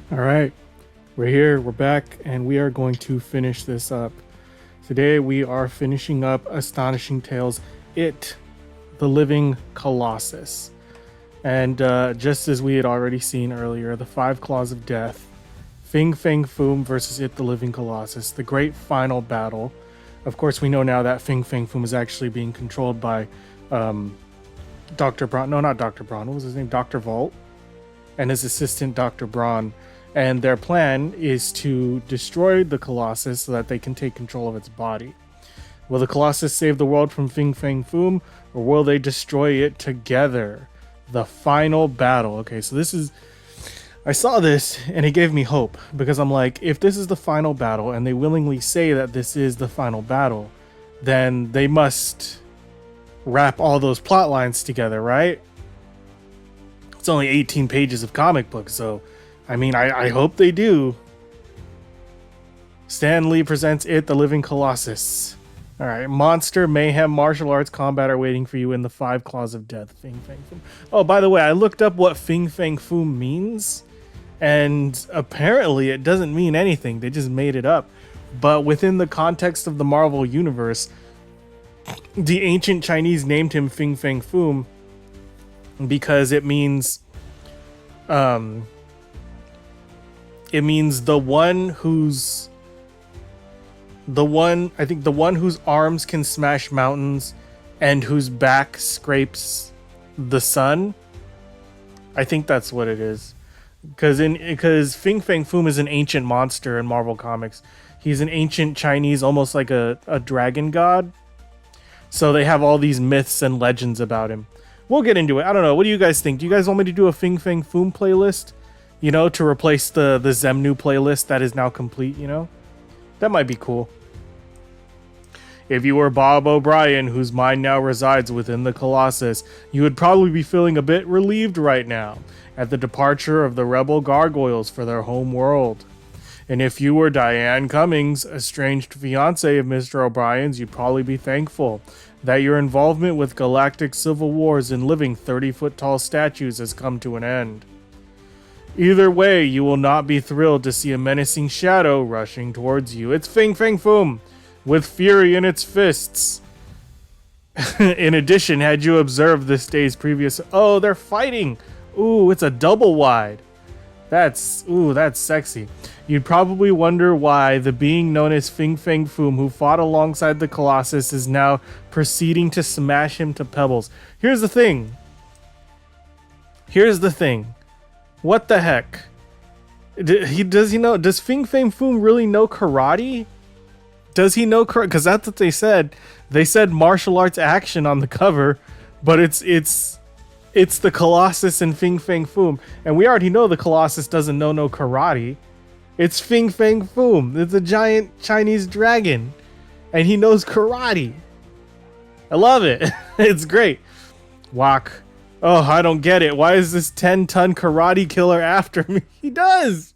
All right, we're here, we're back, and we are going to finish this up. Today we are finishing up Astonishing Tales, the Living Colossus. And just as we had already seen earlier, the Five Claws of Death, Fing Fang Foom versus the Living Colossus, the great final battle. Of course, we know now that Fing Fang Foom is actually being controlled by Dr. Braun. No, not Dr. Braun. What was his name? Dr. Vault. And his assistant, Dr. Braun. And their plan is to destroy the Colossus so that they can take control of its body. Will the Colossus save the world from Fing Fang Foom, or will they destroy it together? The final battle. Okay, so this is... I saw this, and it gave me hope, because I'm like, if this is the final battle, and they willingly say that this is the final battle, then they must wrap all those plot lines together, right? It's only 18 pages of comic book, so... I mean, I hope they do. Stan Lee presents the Living Colossus. Alright, monster, mayhem, martial arts, combat are waiting for you in the Five Claws of Death. Fing Fang Foom. Oh, by the way, I looked up what Fing Fang Foom means, and apparently it doesn't mean anything. They just made it up. But within the context of the Marvel Universe, the ancient Chinese named him Fing Fang Foom because it means... It means the one whose arms can smash mountains and whose back scrapes the sun. I think that's what it is. Because Fing Fang Foom is an ancient monster in Marvel Comics. He's an ancient Chinese, almost like a dragon god. So they have all these myths and legends about him. We'll get into it. I don't know. What do you guys think? Do you guys want me to do a Fing Fang Foom playlist? You know, to replace the Zemnu playlist that is now complete, you know? That might be cool. If you were Bob O'Brien, whose mind now resides within the Colossus, you would probably be feeling a bit relieved right now at the departure of the rebel gargoyles for their home world. And if you were Diane Cummings, estranged fiancé of Mr. O'Brien's, you'd probably be thankful that your involvement with galactic civil wars and living 30-foot-tall statues has come to an end. Either way, you will not be thrilled to see a menacing shadow rushing towards you. It's Fing Fang Foom, with fury in its fists. In addition, had you observed this day's previous... Oh, they're fighting! Ooh, it's a double wide. That's sexy. You'd probably wonder why the being known as Fing Fang Foom, who fought alongside the Colossus, is now proceeding to smash him to pebbles. Here's the thing. What the heck? Does Fing Fang Foom really know karate? Does he know karate? Because that's what they said. They said martial arts action on the cover, but it's the Colossus and Fing Fang Foom. And we already know the Colossus doesn't know no karate. It's Fing Fang Foom. It's a giant Chinese dragon. And he knows karate. I love it. It's great. Whack. Oh, I don't get it. Why is this 10-ton karate killer after me? He does!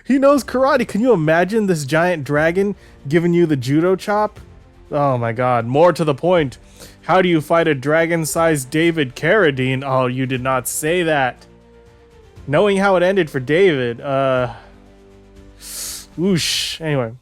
He knows karate. Can you imagine this giant dragon giving you the judo chop? Oh my god. More to the point. How do you fight a dragon-sized David Carradine? Oh, you did not say that. Knowing how it ended for David, whoosh. Anyway.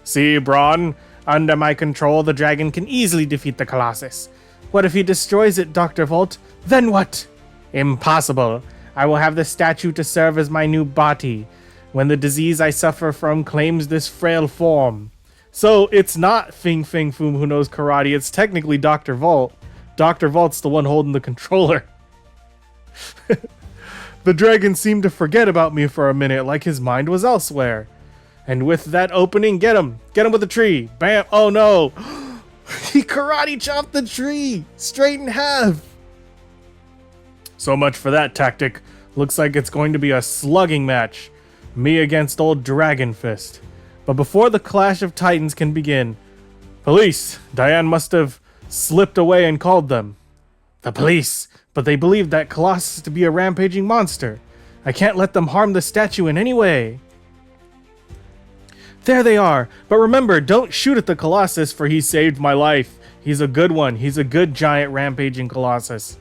See, Braun? Under my control, the dragon can easily defeat the Colossus. What if he destroys it, Dr. Volt? Then what? Impossible. I will have the statue to serve as my new body when the disease I suffer from claims this frail form. So it's not Fing Fang Foom who knows karate. It's technically Dr. Volt. Dr. Volt's the one holding the controller. The dragon seemed to forget about me for a minute, like his mind was elsewhere. And with that opening, get him. Get him with a tree. Bam. Oh no. He karate chopped the tree straight in half. So much for that tactic. Looks like it's going to be a slugging match. Me against old Dragon Fist. But before the clash of titans can begin... Police! Diane must have slipped away and called them. The police! But they believed that Colossus to be a rampaging monster. I can't let them harm the statue in any way. There they are. But remember, don't shoot at the Colossus, for he saved my life. He's a good one. He's a good giant rampaging Colossus.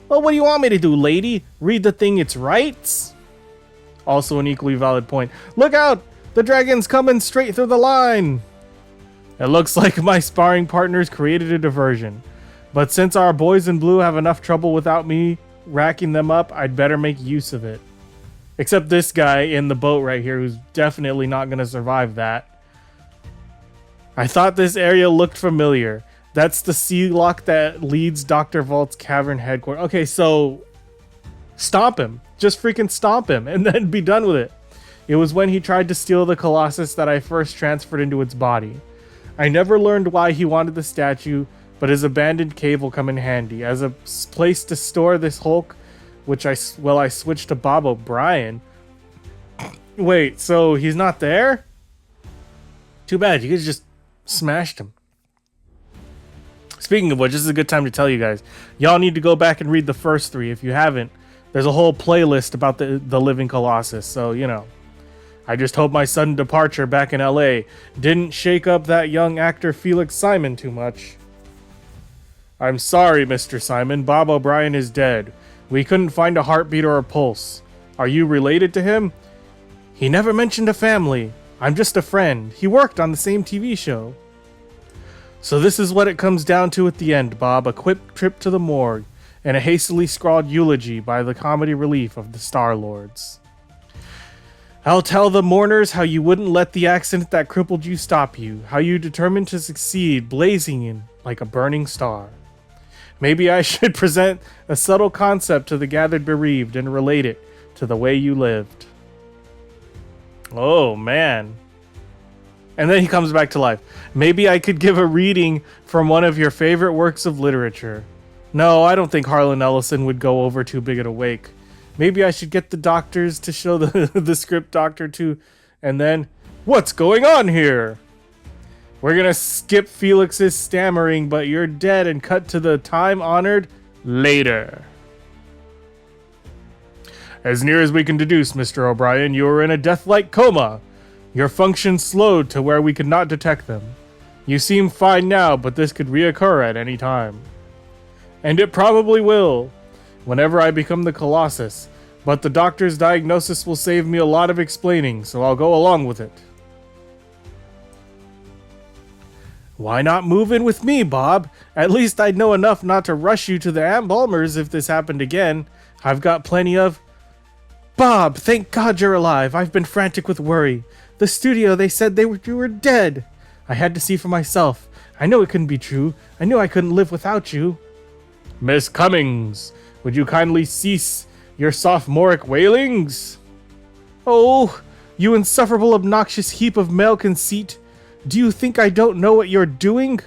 Well, what do you want me to do, lady? Read the thing its rights? Also an equally valid point. Look out! The dragon's coming straight through the line! It looks like my sparring partners created a diversion. But since our boys in blue have enough trouble without me racking them up, I'd better make use of it. Except this guy in the boat right here who's definitely not going to survive that. I thought this area looked familiar. That's the sea lock that leads Dr. Vault's cavern headquarters. Okay, so stomp him. Just freaking stomp him and then be done with it. It was when he tried to steal the Colossus that I first transferred into its body. I never learned why he wanted the statue, but his abandoned cave will come in handy. As a place to store this Hulk, which I switched to Bob O'Brien. Wait, so he's not there? Too bad, you guys just smashed him. Speaking of which, this is a good time to tell you guys. Y'all need to go back and read the first 3 if you haven't. There's a whole playlist about the Living Colossus, so, you know. I just hope my sudden departure back in LA didn't shake up that young actor Felix Simon too much. I'm sorry, Mr. Simon. Bob O'Brien is dead. We couldn't find a heartbeat or a pulse. Are you related to him? He never mentioned a family. I'm just a friend. He worked on the same TV show. So this is what it comes down to at the end, Bob. A quick trip to the morgue and a hastily scrawled eulogy by the comedy relief of the Star-Lords. I'll tell the mourners how you wouldn't let the accident that crippled you stop you, how you determined to succeed, blazing in like a burning star. Maybe I should present a subtle concept to the gathered bereaved and relate it to the way you lived. Oh, man. And then he comes back to life. Maybe I could give a reading from one of your favorite works of literature. No, I don't think Harlan Ellison would go over too big at a wake. Maybe I should get the doctors to show the script doctor to... And then, what's going on here? We're gonna skip Felix's stammering, but you're dead, and cut to the time-honored later. As near as we can deduce, Mr. O'Brien, you are in a death-like coma. Your functions slowed to where we could not detect them. You seem fine now, but this could reoccur at any time. And it probably will, whenever I become the Colossus. But the doctor's diagnosis will save me a lot of explaining, so I'll go along with it. Why not move in with me, Bob? At least I'd know enough not to rush you to the embalmers if this happened again. I've got plenty of... Bob, thank God you're alive. I've been frantic with worry. The studio, they said you were dead. I had to see for myself. I know it couldn't be true. I knew I couldn't live without you. Miss Cummings, would you kindly cease your sophomoric wailings? Oh, you insufferable obnoxious heap of male conceit. Do you think I don't know what you're doing?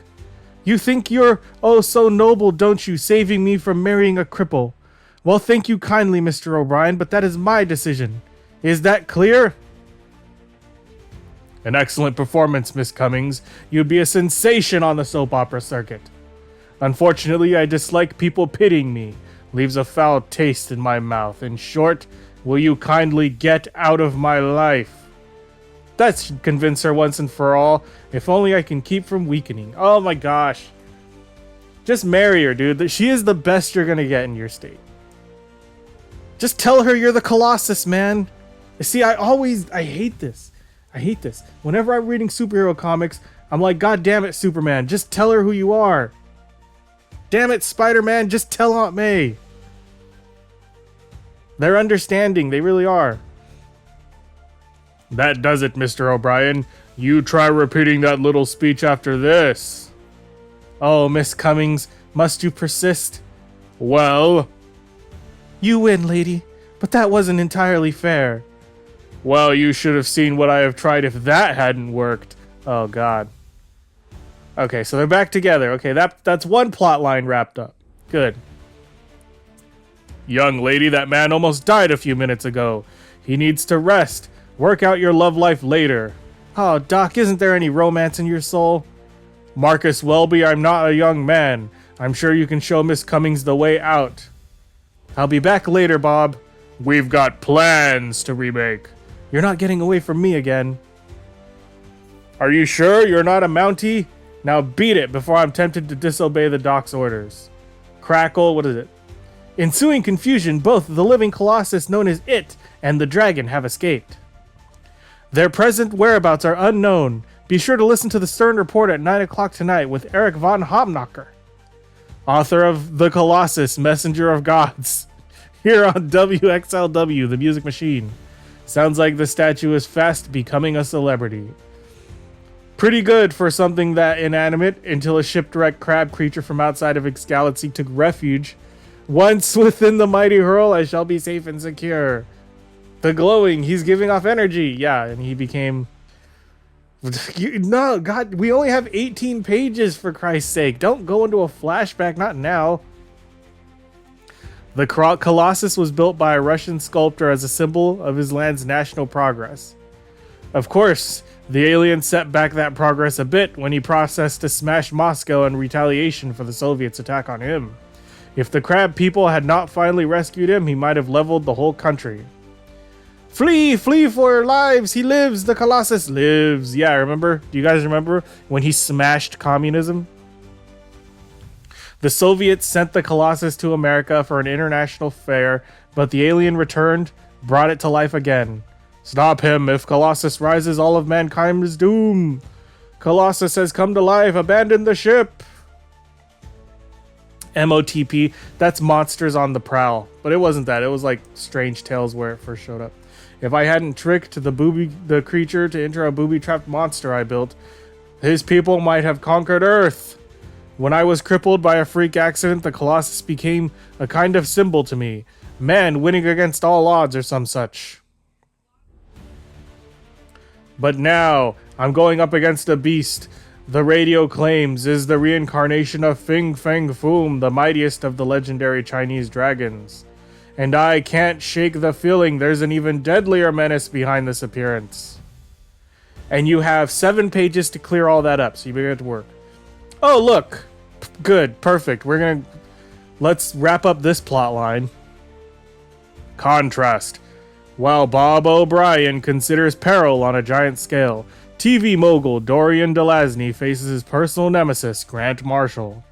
You think you're, oh, so noble, don't you, saving me from marrying a cripple? Well, thank you kindly, Mr. O'Brien, but that is my decision. Is that clear? An excellent performance, Miss Cummings. You'd be a sensation on the soap opera circuit. Unfortunately, I dislike people pitying me. Leaves a foul taste in my mouth. In short, will you kindly get out of my life? That should convince her once and for all. If only I can keep from weakening. Oh my gosh. Just marry her, dude. She is the best you're gonna get in your state. Just tell her you're the Colossus, man. See, I hate this. I hate this. Whenever I'm reading superhero comics, I'm like, God damn it, Superman. Just tell her who you are. Damn it, Spider-Man. Just tell Aunt May. They're understanding. They really are. That does it, Mr. O'Brien. You try repeating that little speech after this. Oh, Miss Cummings, must you persist? Well... You win, lady, but that wasn't entirely fair. Well, you should have seen what I have tried if that hadn't worked. Oh, God. Okay, so they're back together. Okay, that's one plot line wrapped up. Good. Young lady, that man almost died a few minutes ago. He needs to rest. Work out your love life later. Oh, Doc, isn't there any romance in your soul? Marcus Welby, I'm not a young man. I'm sure you can show Miss Cummings the way out. I'll be back later, Bob. We've got plans to remake. You're not getting away from me again. Are you sure you're not a Mountie? Now beat it before I'm tempted to disobey the doc's orders. Crackle, what is it? Ensuing confusion, both the living Colossus known as It and the dragon have escaped. Their present whereabouts are unknown. Be sure to listen to the Stern Report at 9 o'clock tonight with Eric von Homnacher, author of The Colossus, Messenger of Gods, here on WXLW, the Music Machine. Sounds like the statue is fast becoming a celebrity. Pretty good for something that inanimate until a shipwrecked crab creature from outside of its galaxy took refuge. Once within the mighty hurl, I shall be safe and secure. The glowing, he's giving off energy. Yeah, and he became... No, God, we only have 18 pages, for Christ's sake. Don't go into a flashback, not now. The Colossus was built by a Russian sculptor as a symbol of his land's national progress. Of course, the alien set back that progress a bit when he processed to smash Moscow in retaliation for the Soviets' attack on him. If the crab people had not finally rescued him, he might have leveled the whole country. Flee, flee for your lives, he lives, the Colossus lives. Yeah, remember? Do you guys remember when he smashed communism? The Soviets sent the Colossus to America for an international fair, but the alien returned, brought it to life again. Stop him. If Colossus rises, all of mankind is doomed. Colossus has come to life. Abandon the ship. MOTP. That's Monsters on the Prowl. But it wasn't that. It was like Strange Tales where it first showed up. If I hadn't tricked the creature to enter a booby-trapped monster I built, his people might have conquered Earth. When I was crippled by a freak accident, the Colossus became a kind of symbol to me. Man winning against all odds or some such. But now, I'm going up against a beast. The radio claims is the reincarnation of Fing Fang Foom, the mightiest of the legendary Chinese dragons. And I can't shake the feeling there's an even deadlier menace behind this appearance. And you have 7 pages to clear all that up, so you better get to work. Oh, look. Good, perfect. Let's wrap up this plot line. Contrast. While Bob O'Brien considers peril on a giant scale, TV mogul Dorian Delasny faces his personal nemesis, Grant Marshall.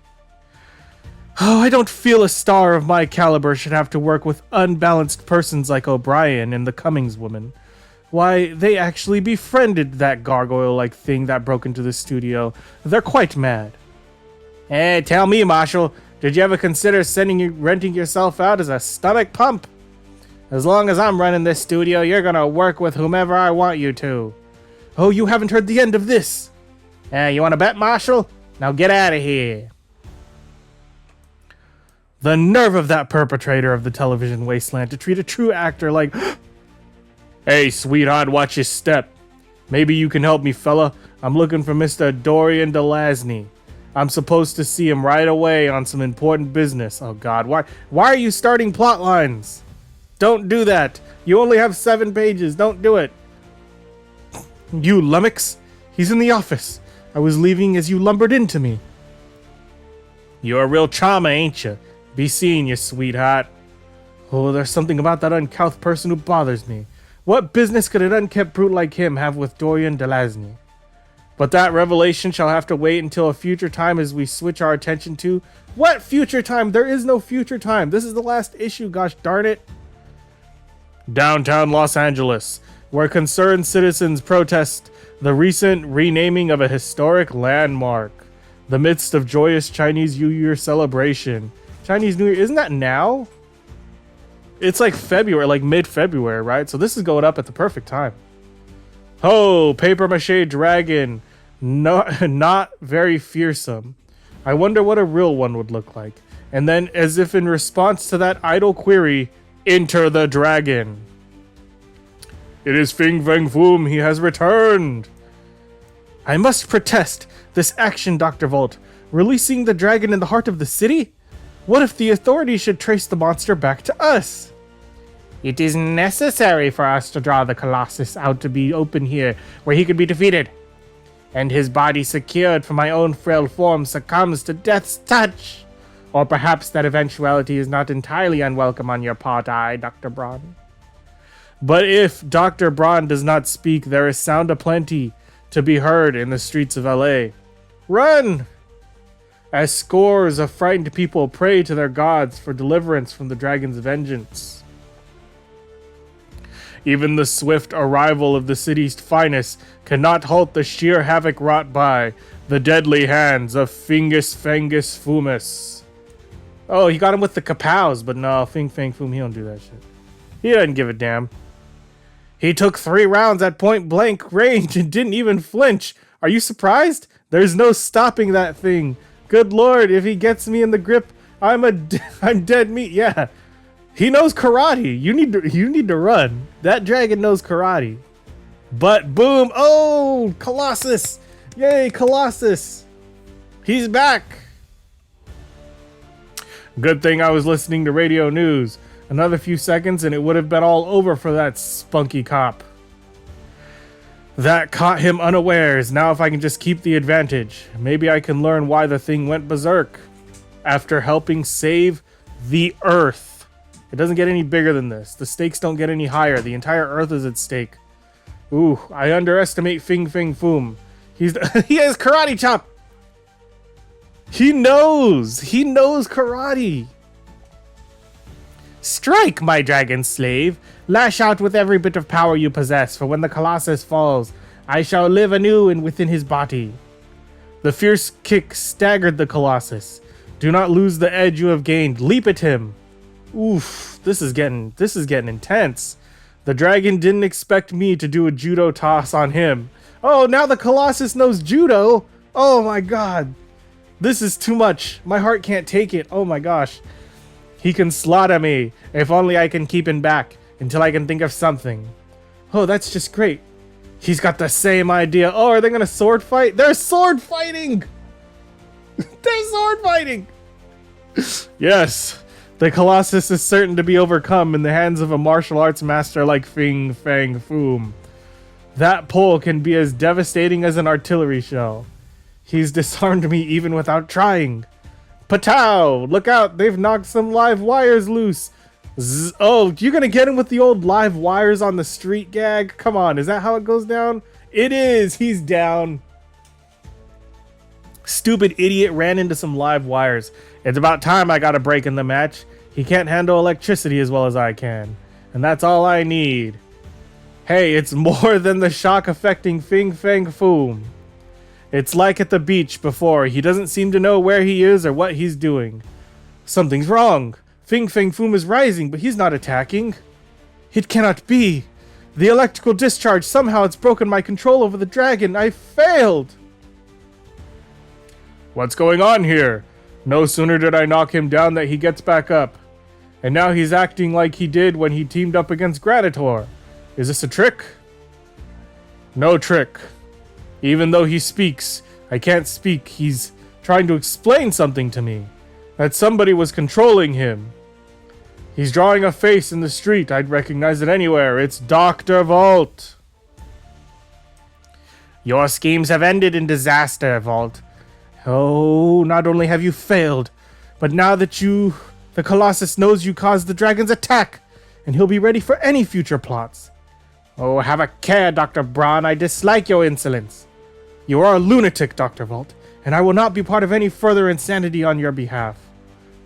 Oh, I don't feel a star of my caliber should have to work with unbalanced persons like O'Brien and the Cummings woman. Why, they actually befriended that gargoyle-like thing that broke into the studio. They're quite mad. Hey, tell me, Marshall, did you ever consider renting yourself out as a stomach pump? As long as I'm running this studio, you're gonna work with whomever I want you to. Oh, you haven't heard the end of this. You wanna bet, Marshall? Now get out of here. The nerve of that perpetrator of the television wasteland to treat a true actor like... Hey, sweetheart, watch your step. Maybe you can help me, fella. I'm looking for Mr. Dorian Delasny. I'm supposed to see him right away on some important business. Oh, God, why are you starting plot lines? Don't do that. You only have 7 pages. Don't do it. You lummox. He's in the office. I was leaving as you lumbered into me. You're a real charmer, ain't you? Be seeing you, sweetheart. Oh, there's something about that uncouth person who bothers me. What business could an unkempt brute like him have with Dorian Delasny? But that revelation shall have to wait until a future time as we switch our attention to... What future time? There is no future time. This is the last issue, gosh darn it. Downtown Los Angeles, where concerned citizens protest the recent renaming of a historic landmark. The midst of joyous Chinese New Year celebration. Chinese New Year, isn't that now? It's like February, like mid-February, right? So this is going up at the perfect time. Oh, papier-mâché dragon. No, not very fearsome. I wonder what a real one would look like. And then, as if in response to that idle query, enter the dragon. It is Fing Fang Foom. He has returned. I must protest this action, Dr. Volt. Releasing the dragon in the heart of the city? What if the authorities should trace the monster back to us? It is necessary for us to draw the Colossus out to be open here, where he could be defeated. And his body secured for my own frail form succumbs to death's touch. Or perhaps that eventuality is not entirely unwelcome on your part, Dr. Braun. But if Dr. Braun does not speak, there is sound aplenty to be heard in the streets of LA. Run! as scores of frightened people pray to their gods for deliverance from the dragon's vengeance. Even the swift arrival of the city's finest cannot halt the sheer havoc wrought by the deadly hands of Fingus Fangus Fumus. Oh, he got him with the kapows, but no, Fing Fang Foom, he don't do that shit. He doesn't give a damn. He took 3 rounds at point blank range and didn't even flinch. Are you surprised? There's no stopping that thing. Good lord, if he gets me in the grip, I'm dead meat. Yeah. He knows karate. You need to run. That dragon knows karate. But boom. Oh, Colossus. Yay, Colossus. He's back. Good thing I was listening to radio news. Another few seconds and it would have been all over for that spunky cop. That caught him unawares. Now if I can just keep the advantage, maybe I can learn why the thing went berserk. After helping save the Earth. It doesn't get any bigger than this. The stakes don't get any higher. The entire Earth is at stake. Ooh, I underestimate Fing Fang Foom. He has karate chop. He knows karate. Strike, my dragon slave. Lash out with every bit of power you possess, for when the Colossus falls, I shall live anew and within his body. The fierce kick staggered the Colossus. Do not lose the edge you have gained. Leap at him. Oof, this is getting intense. The dragon didn't expect me to do a judo toss on him. Oh, now the Colossus knows judo. Oh my god. This is too much. My heart can't take it. Oh my gosh. He can slaughter me. If only I can keep him back until I can think of something. Oh, that's just great. He's got the same idea. Oh, are they gonna sword fight? They're sword fighting! They're sword fighting! Yes, the Colossus is certain to be overcome in the hands of a martial arts master like Fing Fang Foom. That pole can be as devastating as an artillery shell. He's disarmed me even without trying. Patow! Look out, they've knocked some live wires loose. Oh, you gonna get him with the old live wires on the street gag? Come on, is that how it goes down? It is! He's down. Stupid idiot ran into some live wires. It's about time I got a break in the match. He can't handle electricity as well as I can. And that's all I need. Hey, it's more than the shock affecting Fing Fang Foom. It's like at the beach before. He doesn't seem to know where he is or what he's doing. Something's wrong. Fing Fang Foom is rising, but he's not attacking. It cannot be. The electrical discharge, somehow it's broken my control over the dragon. I failed. What's going on here? No sooner did I knock him down that he gets back up. And now he's acting like he did when he teamed up against Granitor. Is this a trick? No trick. Even though he speaks, I can't speak. He's trying to explain something to me. That somebody was controlling him. He's drawing a face in the street. I'd recognize it anywhere. It's Dr. Vault. Your schemes have ended in disaster, Vault. Oh, not only have you failed, but now that the Colossus knows you caused the dragon's attack, and he'll be ready for any future plots. Oh, have a care, Dr. Braun. I dislike your insolence. You are a lunatic, Dr. Vault, and I will not be part of any further insanity on your behalf.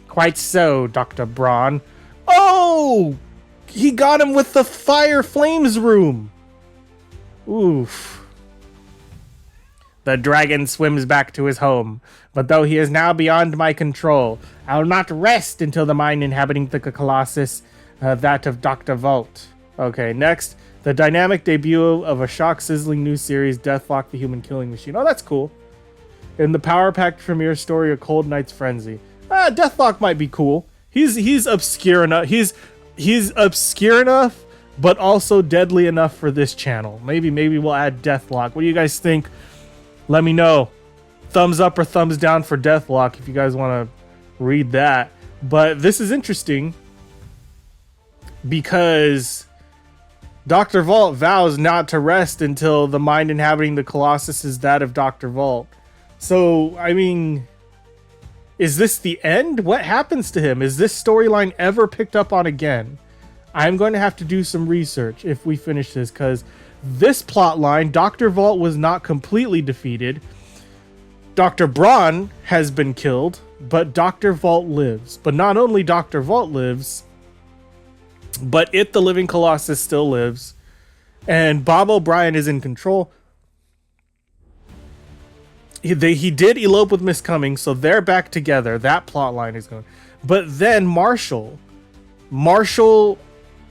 Quite so, Dr. Braun. Oh! He got him with the fire flames room. Oof. The dragon swims back to his home, but though he is now beyond my control, I'll not rest until the mind inhabiting the Colossus, that of Dr. Vault. Okay, next, the dynamic debut of a shock-sizzling new series, Deathlock the Human Killing Machine. Oh, that's cool. In the power-packed premiere story, A Cold Night's Frenzy. Deathlock might be cool. He's obscure enough. He's obscure enough, but also deadly enough for this channel. Maybe we'll add Deathlock. What do you guys think? Let me know. Thumbs up or thumbs down for Deathlock if you guys want to read that. But this is interesting because Dr. Vault vows not to rest until the mind inhabiting the Colossus is that of Dr. Vault. So, I mean, is this the end? What happens to him? Is this storyline ever picked up on again? I'm going to have to do some research if we finish this, because this plot line, Dr. Vault was not completely defeated. Dr. Braun has been killed, but Dr. Vault lives. But not only Dr. Vault lives, but the Living Colossus still lives. And Bob O'Brien is in control. He did elope with Miss Cummings, so they're back together. That plot line is going. But then Marshall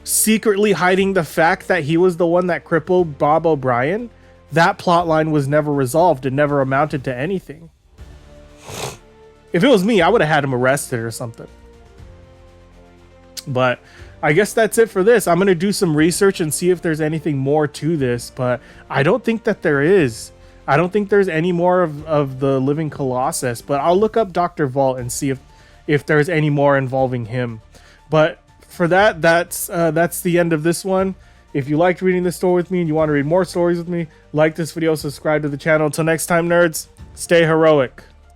secretly hiding the fact that he was the one that crippled Bob O'Brien, that plot line was never resolved. It never amounted to anything. If it was me, I would have had him arrested or something. But I guess that's it for this. I'm going to do some research and see if there's anything more to this, but I don't think that there is. I don't think there's any more of the Living Colossus, but I'll look up Dr. Vault and see if there's any more involving him. But for that's the end of this one. If you liked reading this story with me and you want to read more stories with me, like this video, subscribe to the channel. Until next time, nerds, stay heroic.